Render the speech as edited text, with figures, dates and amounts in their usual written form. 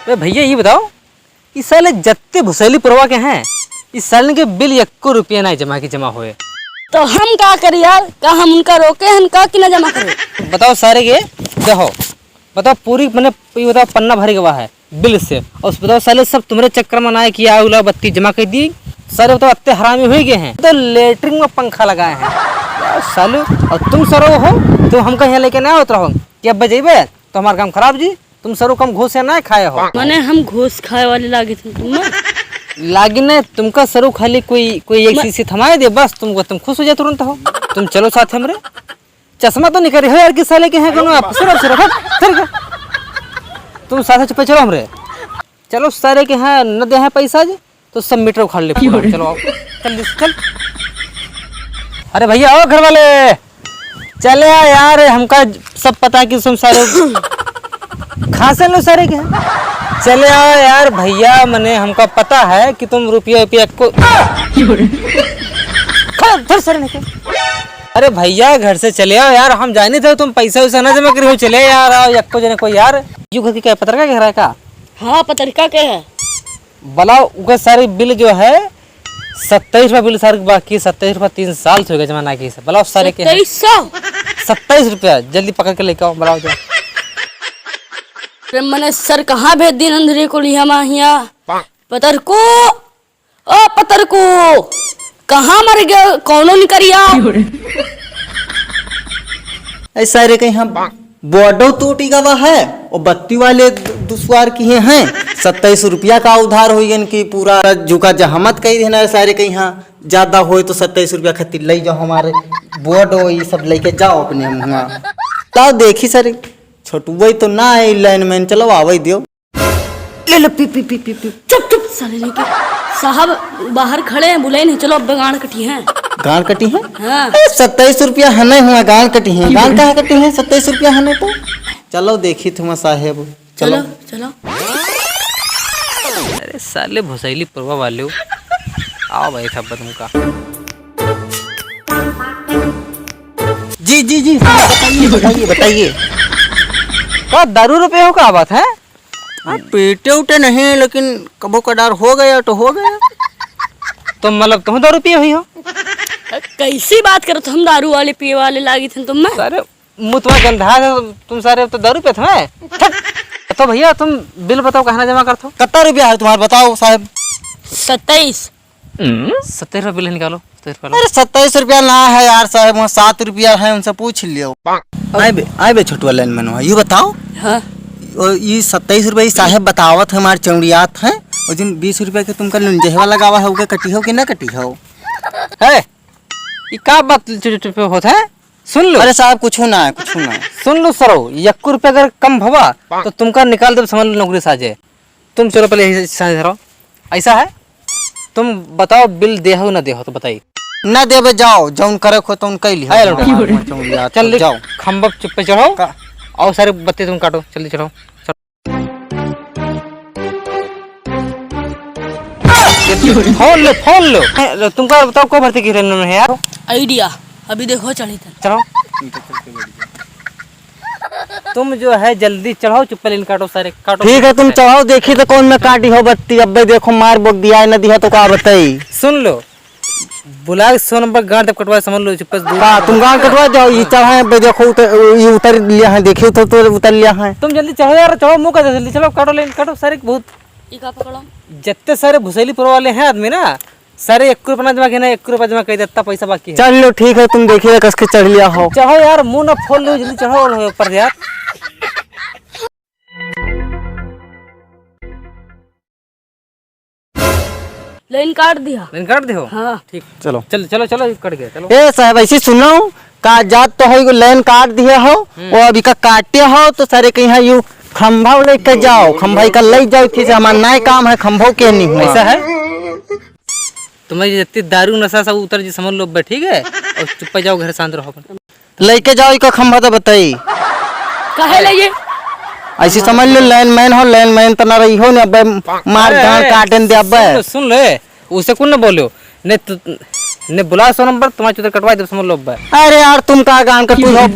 तो भैया ये बताओ इस साल जत्ते भुसैली पुरवा के हैं इस साल के बिल 1 रुपया नहीं जमा हुए तो हम क्या करें यार, का हम उनका रोके हैं का कि ना जमा करें? बताओ सारे के देखो बताओ पूरी मैंने ये बताओ पन्ना भरे गवा है बिल से और बताओ साले सब तुम्हारे चक्कर में आए किया उला बत्ती जमा कर दी सारे बताओ अत्ते हरामी हो गए हैं तो लेटरिन में पंखा लगाए हैं यार साले और तुम सरो हो तो हमको यहाँ लेके ना उतरा हो कि अब बजेबे तो हमारा काम खराब जी तुम सरो कम घूस ना खाए हो मैंने हम घूस खाए वाले लागे थे तुम लागिन नहीं तुमका सरू खाली कोई एक चीज से थमाए दे बस तुम खुश हो जाए तुरंत हो तुम चलो साथ हमरे चश्मा तो नहीं करे हो यार किस साले के हैं कोनो आप सिर्फ तुम साथ चुप चलो हमरे चलो सारे के हैं न दे हैं पैसा जी तो सब मीटर उखाड़ ले चलो आओ चल अरे भैया आओ घर वाले चले यार हमका सब पता कि तुम सारे खासे लो सारे के हैं चले आओ यार भैया मने हमका पता है कि तुम रुपया को फिर सर निकल अरे भैया घर से चले आओ यार हम जाने थे तुम पैसा वैसा ना जमा करो चले यार आओ यक्को जने कोई यार यू घर की क्या पत्रका के घर है का हाँ पत्रिका के है बोला उनका सारे बिल जो है 27 रुपया बिल सारे बाकी 27 रुपया 3 साल से हो गए जमाना की बोलाओ सारे के 27 रुपया जल्दी पकड़ के लेके आओ बोलाओ जो मैंने सर कहाँ भेज दी अंधेरे को लिया माहिया पतर को ओ पतर को कहाँ मर गया कौनो निकरिया ऐसा रे कहीं हम बॉर्डो टूटी गवा है और बत्ती वाले दुश्वार किए हैं 27 रुपया का उधार हो गन की पूरा झुका जहमत कही देना सारे कहीं यहाँ ज्यादा हो तो 27 रुपया खातिर ले जाओ हमारे बोर्ड हो ये सब लेके जाओ अपने मुँह लाओ देखी सर छोटू वही तो ना है लाइन में चलो आवई दियो ले लो पी पी पी पी पी चुप चुप साले लेके साहब बाहर खड़े हैं बुलाए नहीं चलो अब गाड़ कटी हैं गाड़ कटी है हाँ 27 रुपया है नहीं हुआ गाड़ कटी है गाड़ कहाँ कटी है 27 रुपया है नहीं तो चलो देखी तुम साहेब चलो चलो अरे साले भुसैली पुरवा वाले आओ भाई था तुमका जी जी जी बताइए बताइए क्या दारू रुपये हो क्या बात है पेटे उटे नहीं लेकिन कबो कडार हो गया तो हो गया तो मतलब तुम दारू पिए हुई हो कैसी बात करो तुम दारू वाले पिए वाले लागी थे तुम सारे मुँह तुम्हारा गंधा है तुम सारे तो दारू पे थे तो भैया तुम बिल बताओ कहना जमा करते हो कितना रुपया है तुम्हारा बताओ साहब 27 70 बिल निकालो अरे 27 रुपया ना है यार साहब वहाँ 7 रुपया है उनसे पूछ लियो आए बे छोटुआ लाइन में ये बताओ हाँ ये 27 रुपया साहब बतावत है हमारे चौड़ियात है और जिन 20 रुपया के तुमका लुंजहवा लगावा है कटी हो कि ना कटी हो है ये क्या बात होता है सुन लो अरे साहब कुछ ना है सुन लो सरो 1 रुपया अगर कम भवा तो तुमका निकाल दो समझ लो नौकरी साजे तुम चलो पहले ऐसा है तुम बताओ बिल दे हो ना दे हो तो बताइए ना देवे जाओ जौन करे खो तो कई लिया चल जाओ खम्बा चुप्पे चढ़ो और सारे बत्ती तुम काटो जल्दी चढ़ो फोन लो तुमका बताओ को भर्ती की रेलवे में है यार आइडिया अभी देखो चढ़ी था चलो तुम जो है जल्दी चढ़ाओ चुप्पे लेन काटो सारे काटो ठीक है तुम चढ़ाओ देखी तो कौन में काटी हो बत्ती अब देखो मार बोक दिया न दिया तो क्या बताई सुन लो बुला 100 नंबर गाड़ तब कटवा समझ लो चुप्पे तुम गाड़ कटवा जाओ ये चढ़ाए देखो ये उतर लिया है देखियो तो उतर लिया है तुम जल्दी चढ़ो यार चढ़ो मुँह का जल्दी चलो काटो लेन काटो सारे बहुत पकड़ो जितने सारे भुसैली पुर वाले हैं आदमी ना सारे 1 रुपया जमा के ना 1 रुपया जमा कर देता पैसा बाकी है चल लो ठीक है तुम देखिए कस के चढ़ लिया हो चढ़ो यार मुंह ना खोल लो जल्दी चढ़ो ऊपर यार लाइन काट दिया हाँ ठीक चलो चलो चलो चलो कट गया चलो ए साहब ऐसे सुनो का जात तो है लाइन काट दिए हो और अभी का काटे हो तो सारे कहीं यू खंभा लेके जाओ खंभा का ले जाओ थी हमारा नया काम है खंभों के नहीं हुआ ऐसा है तुम्हारी जितनी दारू नशा सब उतर जी समझ लो ठीक है और चुप जाओ घर शांत रहो लेके जाओ इसका खंभा तो बताई कहे ले ऐसी समझ लो लाइन मैन हो लाइन मैन तो ना रही हो ना मार गांड काटन दे अब सुन ले उसे कौन ना बोलो ने बुला 100 नंबर तुम्हारे चुतर कटवा दे समझ लो अरे यार तुम का गांड का तू हो